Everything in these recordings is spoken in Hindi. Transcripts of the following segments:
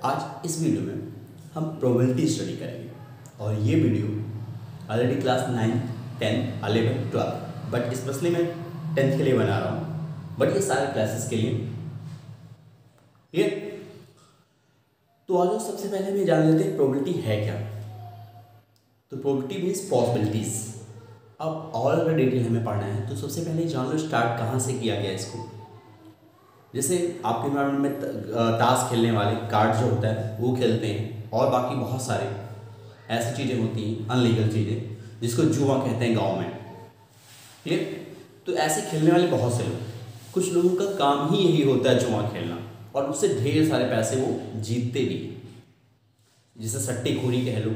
आज इस वीडियो में हम प्रोबेबिलिटी स्टडी करेंगे और ये video already class 9, 10, 11, 12 but specially मैं 10th के लिए बना रहा हूँ, बट ये सारे क्लासेस के लिए। ये तो आज सबसे पहले हम ये जान लेते हैं प्रोबेबिलिटी है क्या। तो प्रोबेबिलिटी मीन्स पॉसिबिलिटीज। अब और अगर डिटेल हमें पढ़ना है तो सबसे पहले जान लो स्टार्ट कहाँ से किया गया इसको। जैसे आपके एनवायरमेंट में ताश खेलने वाले कार्ड जो होता है वो खेलते हैं, और बाकी बहुत सारे ऐसी चीज़ें होती हैं अनलीगल चीज़ें जिसको जुआ कहते हैं गांव में। क्लियर? तो ऐसे खेलने वाले बहुत से लोग, कुछ लोगों का काम ही यही होता है जुआ खेलना, और उससे ढेर सारे पैसे वो जीतते भी। जिसे सट्टेखोरी कह लो।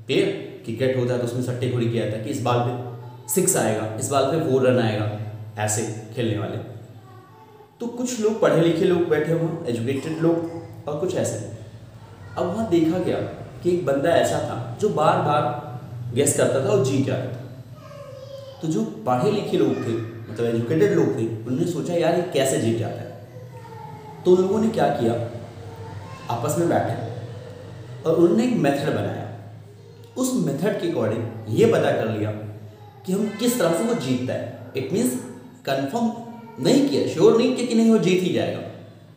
क्लियर? क्रिकेट होता है तो उसमें सट्टेखोरी किया जाता है कि इस बाल पे 6 आएगा, इस बाल पे 4 रन आएगा, ऐसे खेलने वाले। तो कुछ लोग पढ़े लिखे लोग बैठे हुए, एजुकेटेड लोग, और कुछ ऐसे। अब वहाँ देखा गया कि एक बंदा ऐसा था जो बार बार गेस करता था और जीत जाता था। तो जो पढ़े लिखे लोग थे, मतलब एजुकेटेड लोग थे, उन्होंने सोचा यार ये कैसे जीत जाता है। तो उन लोगों ने क्या किया, आपस में बैठे और उन्होंने एक मेथड बनाया। उस मेथड के अकॉर्डिंग ये पता कर लिया कि हम किस तरह से वो जीतता है। इट मीन्स कंफर्म नहीं किया, श्योर नहीं किया कि नहीं वो जीत ही जाएगा,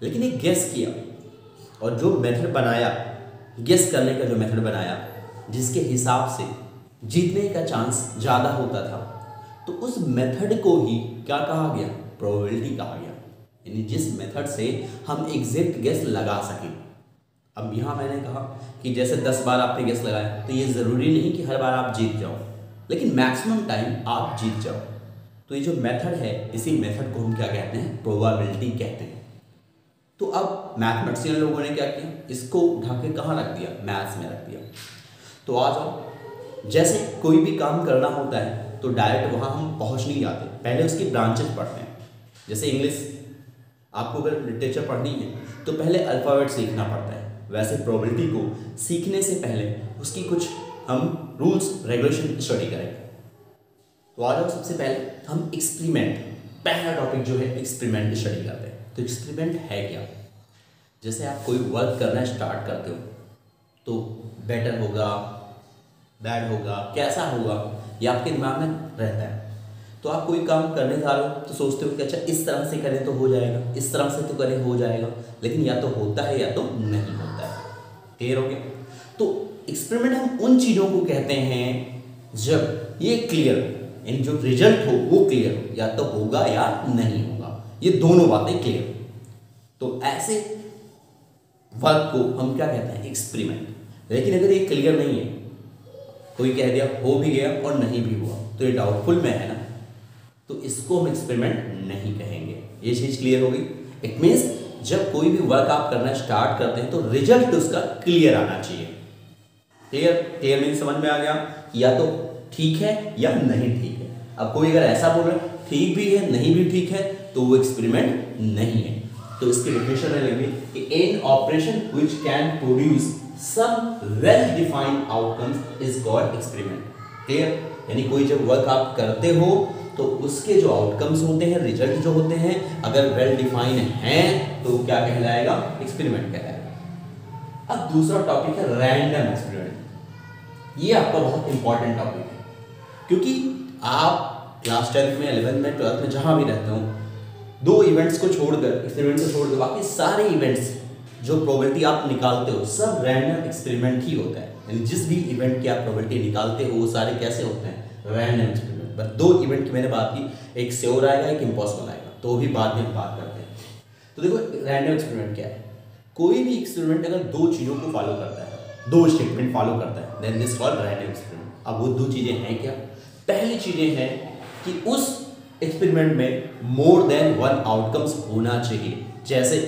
लेकिन एक गेस किया। और जो मेथड बनाया, गेस करने का जो मेथड बनाया, जिसके हिसाब से जीतने का चांस ज़्यादा होता था, तो उस मेथड को ही क्या कहा गया, प्रोबेबिलिटी कहा गया। यानी जिस मेथड से हम एग्जैक्ट गेस लगा सकें। अब यहाँ मैंने कहा कि जैसे 10 बार आपने गेस लगाया तो ये ज़रूरी नहीं कि हर बार आप जीत जाओ, लेकिन मैक्सिमम टाइम आप जीत जाओ। तो ये जो मेथड है, इसी मेथड को हम क्या कहते हैं, प्रोबेबिलिटी कहते हैं। तो अब मैथमेटिशियन लोगों ने क्या किया, इसको उठा के कहाँ रख दिया, मैथ्स में रख दिया। तो आ जाओ, जैसे कोई भी काम करना होता है तो डायरेक्ट वहाँ हम पहुँच नहीं जाते, पहले उसकी ब्रांचेस पढ़ते हैं। जैसे इंग्लिश आपको अगर लिटरेचर पढ़नी है तो पहले अल्फ़ाबेट सीखना पड़ता है, वैसे प्रोबेबिलिटी को सीखने से पहले उसकी कुछ हम रूल्स रेगुलेशन स्टडी करेंगे। तो आ जाओ, सबसे पहले हम एक्सपेरिमेंट, पहला टॉपिक जो है एक्सपेरिमेंट स्टडी करते हैं। तो एक्सपेरिमेंट है क्या। जैसे आप कोई वर्क करना स्टार्ट करते हो तो बेटर होगा, बैड होगा, कैसा होगा, ये आपके दिमाग में रहता है। तो आप कोई काम करने जा रहे हो तो सोचते हो कि अच्छा इस तरह से करें तो हो जाएगा, इस तरह से तो करें हो जाएगा, लेकिन या तो होता है या तो नहीं होता है। क्लियर हो गया? तो एक्सपेरिमेंट हम उन चीज़ों को कहते हैं जब ये क्लियर, यानी जो रिजल्ट हो वो क्लियर हो, या तो होगा या नहीं होगा, ये दोनों बातें क्लियर हो। तो ऐसे वर्क को हम क्या कहते हैं, एक्सपेरिमेंट। लेकिन अगर ये क्लियर नहीं है, कोई कह दिया हो भी गया और नहीं भी हुआ, तो ये डाउटफुल में है ना, तो इसको हम एक्सपेरिमेंट नहीं कहेंगे। ये चीज़ क्लियर हो गई। इट मीन्स जब कोई भी वर्क आप करना स्टार्ट करते हैं तो रिजल्ट उसका क्लियर आना चाहिए। क्लियर? क्लियर मीन्स समझ में आ गया कि या तो ठीक है या नहीं ठीक है। अब कोई अगर ऐसा बोल रहा है ठीक भी है नहीं भी ठीक है, तो वो एक्सपेरिमेंट नहीं है। तो इसकी डेफिनेशन में लेंगे कि an operation which can produce some well defined outcomes is called experiment. Clear? यानी कोई जब वर्क आप करते हो तो उसके जो आउटकम्स होते हैं, रिजल्ट जो होते हैं, अगर वेल डिफाइंड हैं तो क्या कहलाएगा, एक्सपेरिमेंट कहलाएगा। अब दूसरा टॉपिक है रैंडम एक्सपेरिमेंट। ये आपका बहुत इंपॉर्टेंट टॉपिक है, क्योंकि आप क्लास 10th में, 11th में, 12th में जहाँ भी रहते हो, 2 इवेंट्स को छोड़कर, एक्सपेरिमेंट को छोड़कर बाकी सारे इवेंट्स जो प्रोबेबिलिटी आप निकालते हो सब रैंडम एक्सपेरिमेंट ही होता है। यानी जिस भी इवेंट की आप प्रोबेबिलिटी निकालते हो वो सारे कैसे होते हैं, रैंडम एक्सपेरिमेंट। बस 2 इवेंट की मैंने बात की, एक श्योर आएगा, एक इम्पॉसिबल आएगा, तो भी बाद में हम बात करते हैं। तो देखो रैंडम एक्सपेरिमेंट क्या है। कोई भी एक्सपेरिमेंट अगर 2 चीज़ों को फॉलो करता है, 2 स्टेटमेंट फॉलो करता है, then this called random experiment. अब वो 2 चीज़ें हैं क्या। पहली चीज़ें हैं कि उस एक्सपेरिमेंट में मोर देन 1 आउटकम्स होना चाहिए। जैसे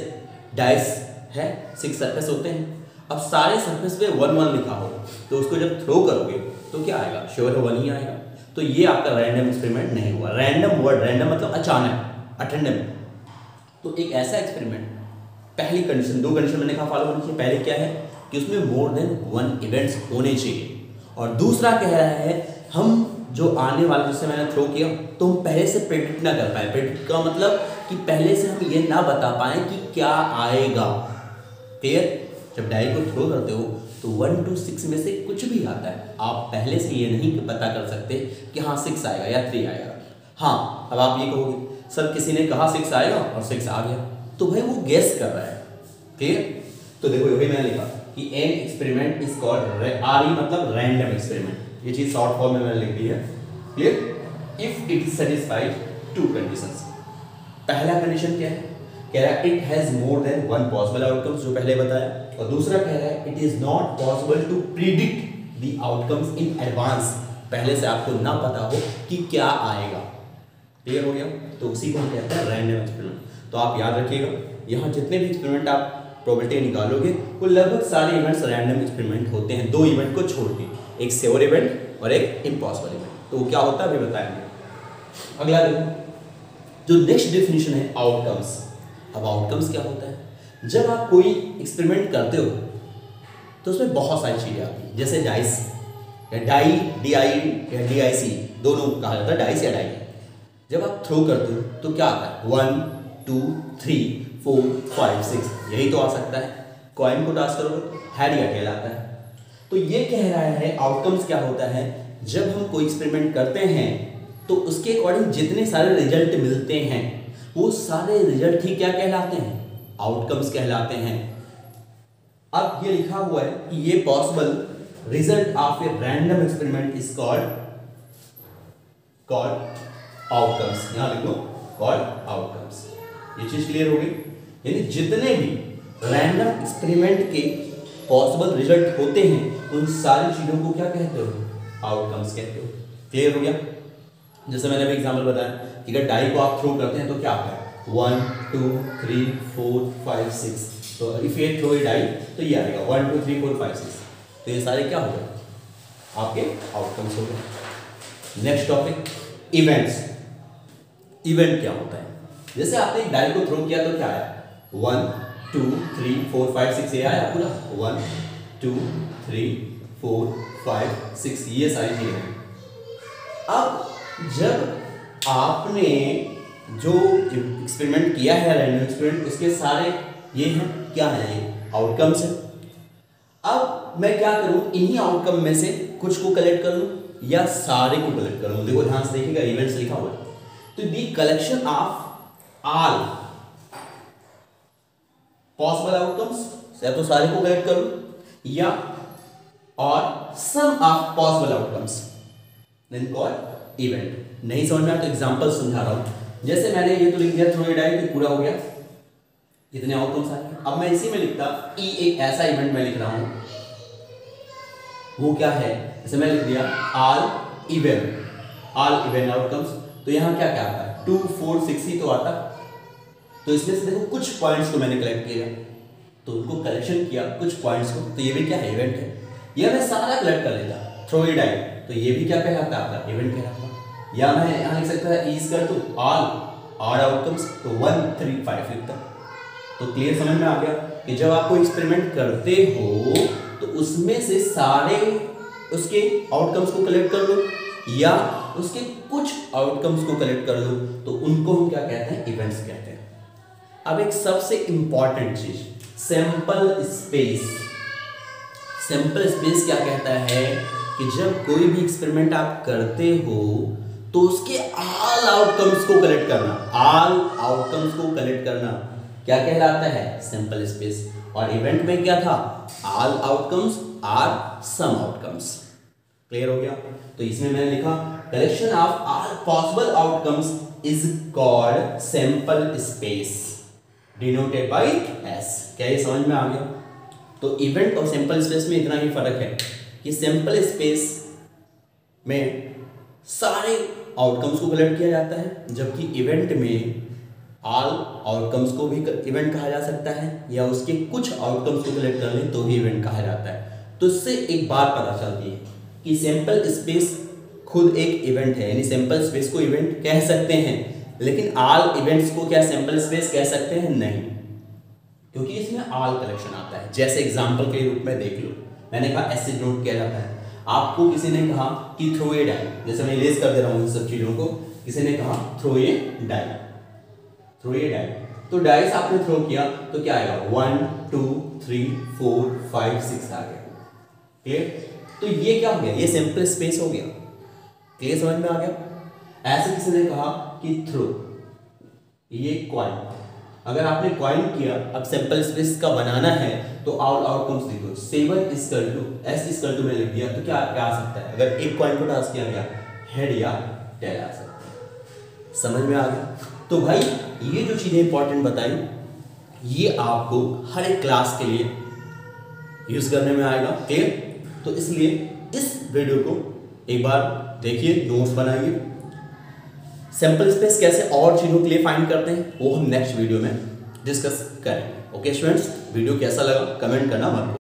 डाइस है, 6 सरफेस होते हैं, अब सारे सरफेस पे 1-1 लिखा हो तो उसको जब थ्रो करोगे तो क्या आएगा, श्योर है 1 ही आएगा। तो ये आपका रैंडम एक्सपेरिमेंट नहीं हुआ। रैंडम वर्ड, रैंडम मतलब अचानक, अटेंडम। तो एक ऐसा एक्सपेरिमेंट, पहली कंडीशन, 2 कंडीशन मैंने कहा फॉलो होनी चाहिए। पहले क्या है कि उसमें मोर देन 1 इवेंट्स होने चाहिए, और दूसरा कह रहा है हम जो आने वाला, जिससे मैंने थ्रो किया, तो हम पहले से प्रेडिक्ट ना कर पाए। प्रेडिक्ट का मतलब कि पहले से हम ये ना बता पाएँ कि क्या आएगा। क्लियर? जब डाई को थ्रो करते हो तो 1 to 6 में से कुछ भी आता है, आप पहले से ये नहीं पता कर सकते कि हाँ 6 आएगा या 3 आएगा। हाँ, अब आप ये कहोगे सर किसी ने कहा 6 आएगा और 6 आ गया, तो भाई वो गेस कर रहा है। क्लियर? तो देखो यही मैंने लिखा कि an experiment is called RE मतलब रैंडम एक्सपेरिमेंट, ये चीज शॉर्ट फॉर्म में मैंने लिख दी है। Clear? If it satisfied 2 conditions. पहला कंडीशन क्या है, कह रहा है it has more than 1 possible outcomes, जो पहले बताया, और दूसरा कह रहा है it is not possible to predict the outcomes in advance, पहले से आपको ना पता हो कि क्या आएगा। क्लियर हो गया? तो उसी को हम कहते हैं रैंडम एक्सपेरिमेंट। तो आप याद रखिएगा, यहाँ जितने भी एक्सपेरिमेंट आप प्रोबेबिलिटी निकालोगे वो लगभग सारे इवेंट्स रैंडम एक्सपेरिमेंट होते हैं, 2 इवेंट को छोड़ के, एक श्योर इवेंट और एक इम्पॉसिबल इवेंट। तो वो क्या होता है अभी बताएंगे। अगला देखो, जो नेक्स्ट डेफिनेशन है आउटकम्स। अब आउटकम्स क्या होता है, जब आप कोई एक्सपेरिमेंट करते हो तो उसमें बहुत सारी चीज़ें आती हैं, जैसे डाइस या डाई, DI या DIC दोनों कहा जाता है, डाइस या डाई। जब आप थ्रो करते हो तो क्या आता है, 1 2 3 4 5 6, यही तो आ सकता है। कॉइन को टॉस करोगे हेड या टेल आता है। तो ये कह रहा है आउटकम्स क्या होता है, जब हम कोई एक्सपेरिमेंट करते हैं तो उसके अकॉर्डिंग जितने सारे रिजल्ट मिलते हैं वो सारे रिजल्ट ही क्या कहलाते हैं, आउटकम्स कहलाते हैं। अब ये लिखा हुआ है कि ये possible result of a random experiment is called outcomes. यहां लिख लो कॉल्ड आउटकम्स। ये चीज क्लियर हो गई? यानी जितने भी रैंडम एक्सपेरिमेंट के पॉसिबल रिजल्ट होते हैं उन सारी चीजों को क्या कहते हो, आउटकम्स कहते हो। क्लियर हो गया? जैसे मैंने अभी एग्जांपल बताया कि अगर डाई को आप थ्रो करते हैं तो क्या आता है, 1 2 3 4 5 6, तो इफ ये थ्रो ए डाई तो ये आएगा 1 2 3 4 5 6, तो ये सारे क्या हो गए, आपके आउटकम्स हो गए। Next topic, events. इवेंट क्या होता है, जैसे आपने एक डाई को थ्रो किया तो क्या आया, 1 2 3 4 5 6, ये आया पूरा 1 2 3 4 5 6, ये सारी चीजें। अब जब आपने जो एक्सपेरिमेंट किया है रैंडम एक्सपेरिमेंट, उसके सारे ये हैं, क्या है, ये आउटकम्स है। अब मैं क्या करूं, इन्हीं आउटकम में से कुछ को कलेक्ट कर लूं या सारे को कलेक्ट कर लूं। देखो ध्यान से देखिएगा, इवेंट्स लिखा हुआ है, तो the collection of all possible outcomes, या तो सारे को कलेक्ट करूं या और some of possible outcomes, then called event. नहीं समझ में आया तो एग्जांपल समझा रहा हूं। जैसे मैंने ये तो लिख दिया थ्रो ए डाई, तो पूरा हो गया, कितने आउटकम्स आए। अब मैं इसी में लिखता एक ऐसा इवेंट मैं लिख रहा हूं, वो क्या है, जैसे मैं लिख दिया ऑल इवेंट आउटकम्स, तो यहां क्या क्या आता है, 2 4 6 ही तो आता। तो इसमें से देखो कुछ पॉइंट्स को मैंने कलेक्ट किया, तो उनको कलेक्शन किया कुछ पॉइंट्स को, तो ये भी क्या है, इवेंट है। या मैं सारा कलेक्ट कर लेता थ्रो ए डाई, तो ये भी क्या कहलाता है, आपका इवेंट कहलाता। या मैं यहाँ लिख सकता है इज कर तो ऑल आउटकम्स, तो 1 3 5 लिखता। तो क्लियर समझ में आ गया कि जब आप कोई एक्सपेरिमेंट करते हो तो उसमें से सारे उसके आउटकम्स को कलेक्ट कर लो या उसके कुछ आउटकम्स को कलेक्ट कर लो, तो उनको हम क्या कहते हैं, इवेंट्स कहते हैं। अब एक सबसे इंपॉर्टेंट चीज, सैंपल स्पेस। सैंपल स्पेस क्या कहता है कि जब कोई भी एक्सपेरिमेंट आप करते हो तो उसके ऑल आउटकम्स को कलेक्ट करना, ऑल आउटकम्स को कलेक्ट करना क्या कहलाता है, सैंपल स्पेस। और इवेंट में क्या था, all outcomes are some outcomes. Clear हो गया? तो इसमें मैंने लिखा collection of all possible outcomes is called sample space, denoted by S. क्या ये समझ में आ गया? तो इवेंट और सैंपल स्पेस में इतना ही फर्क है कि सैंपल स्पेस में सारे आउटकम्स को कलेक्ट किया जाता है, जबकि इवेंट में ऑल आउटकम्स को भी इवेंट कहा जा सकता है या उसके कुछ आउटकम्स को कलेक्ट कर लें तो ही इवेंट कहा जाता है। तो इससे एक बात पता चलती है कि सैंपल स्पेस खुद एक इवेंट है, यानी सैंपल स्पेस को इवेंट कह सकते हैं, लेकिन ऑल इवेंट्स को क्या सैंपल स्पेस कह सकते हैं, नहीं, क्योंकि इसमें ऑल कलेक्शन आता है। जैसे एग्जाम्पल के रूप में देख लो, मैंने कहा ऐसे नोट किया जाता है। आपको किसी ने कहा कि थ्रो ए डाई, जैसे मैं इरेज कर दे रहा हूँ इन सब चीज़ों को, किसी ने कहा थ्रो ए डाई, तो डाइस आपने थ्रो किया तो क्या आएगा, 1 2 3 4 5 6 आ गया। क्लियर? तो ये क्या हो गया, ये सिंपल स्पेस हो गया। क्लियर, समझ में आ गया। ऐसे किसी ने कहा कि थ्रो, ये कॉइन, अगर आपने कॉइन किया, अब सिंपल स्पेस का बनाना है तो आउटकम्स लिखो। 7 equal to S equal to में लिख दिया तो क्या क्या आ सकता है, अगर एक कॉइन को टॉस किया गया हेड या टेल आ सकता है। समझ में आ गया। तो भाई ये जो चीजें इंपॉर्टेंट बताई, ये आपको हर एक क्लास के लिए यूज करने में आएगा। क्लियर? तो इसलिए इस वीडियो को एक बार देखिए, नोट्स बनाइए। सैंपल स्पेस कैसे और चीज़ों के लिए फाइंड करते हैं वो हम नेक्स्ट वीडियो में डिस्कस करेंगे। ओके स्टूडेंट्स, वीडियो कैसा लगा कमेंट करना मत भूलिए।